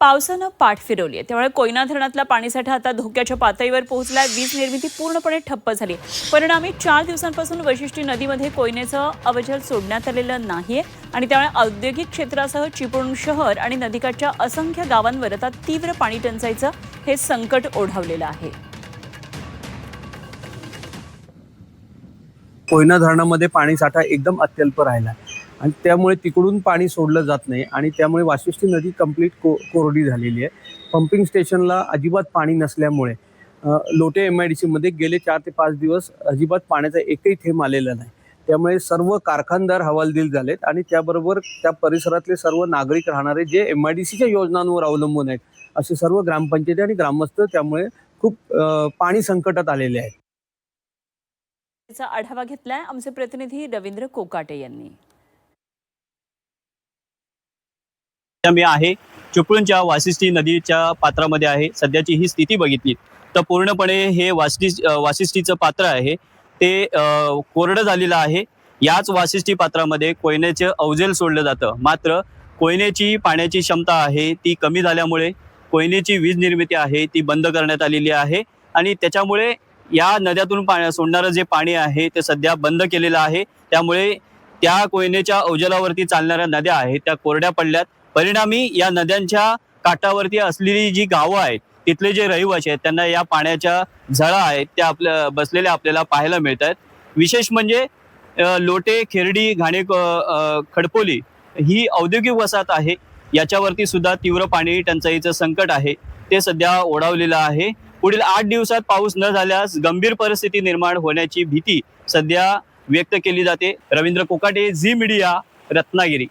पावसानं पाठ फिरवली आहे, त्यामुळे कोयना धरणातला पाणीसाठा आता धोक्याच्या पातळीवर पोहोचलाय। वीज निर्मिती पूर्णपणे ठप्प झाली। परिणामी 4 दिवसांपासून वशिष्ठी नदीमध्ये कोयनेचं अवजल सोडण्यात आलेलं नाहीये आणि त्यामुळे औद्योगिक क्षेत्रासह चिपळूण शहर आणि नदीकाठच्या असंख्य गावांवर आता तीव्र पाणी टंचाईचं हे संकट ओढावलेलं आहे। कोयना धरणामध्ये पाणी साठा एकदम अत्यल्प राहिला आणि त्यामुळे तिकडून पाणी सोडलं जात नाही आणि त्यामुळे वाशिष्ठी नदी कंप्लीट कोरडी झालेली आहे। पंपिंग स्टेशनला अजिबात पाणी नसल्यामुळे लोटे MIDC मध्ये गेले 4 ते 5 दिवस अजिबात पाण्याचा एकही थेंब आलेला नाही। त्यामुळे सर्व कारखानदार हवालदिल झालेत आणि त्याबरोबर त्या परिसरातले सर्व नागरिक राहणारे जे MIDCच्या योजनांवर अवलंबून आहेत असे सर्व ग्रामपंचायती आणि ग्रामस्थ त्यामुळे खूप पाणी संकटात आलेले आहेत। त्याचा आढावा घेतलाय आमचे प्रतिनिधी रवींद्र कोकाटे यांनी। मी आहे चिपळूणच्या वाशिष्ठी नदीच्या पात्रामध्ये आहे। सध्याची ही स्थिती बघितली तर पूर्णपणे हे वाशिष्ठीचं पात्र आहे ते कोरडं झालेलं आहे। याच वाशिष्ठी पात्रामध्ये कोयनेचे अवजेल सोडलं जातं, मात्र कोयनेची पाण्याची क्षमता आहे ती कमी झाल्यामुळे कोयनेची वीज निर्मिती आहे ती बंद करण्यात आलेली आहे आणि त्याच्यामुळे या नद्यातून सोडणारं जे पाणी आहे ते सध्या बंद केलेलं आहे। त्यामुळे त्या कोयनेच्या अवजलावरती चालणाऱ्या नद्या आहेत त्या कोरड्या पडल्यात। परिणामी या नद्यांच्या काठावरती असलेली जी गावं आहेत तिथले जे रहिवासी आहेत त्यांना या पाण्याच्या झळा आहेत त्या बसलेल्या आपल्याला पाहायला मिळत आहेत। विशेष म्हणजे लोटे, खेरडी, घाणे, खडपोली ही औद्योगिक वसाहत आहे, याच्यावरती सुद्धा तीव्र पाणी टंचाईचं संकट आहे ते सध्या ओढावलेलं आहे। पुढील 8 दिवसात पाऊस न झाल्यास गंभीर परिस्थिती निर्माण होण्याची भीती सध्या व्यक्त केली जाते। Ravindra Kokate, Zee Media, Ratnagiri.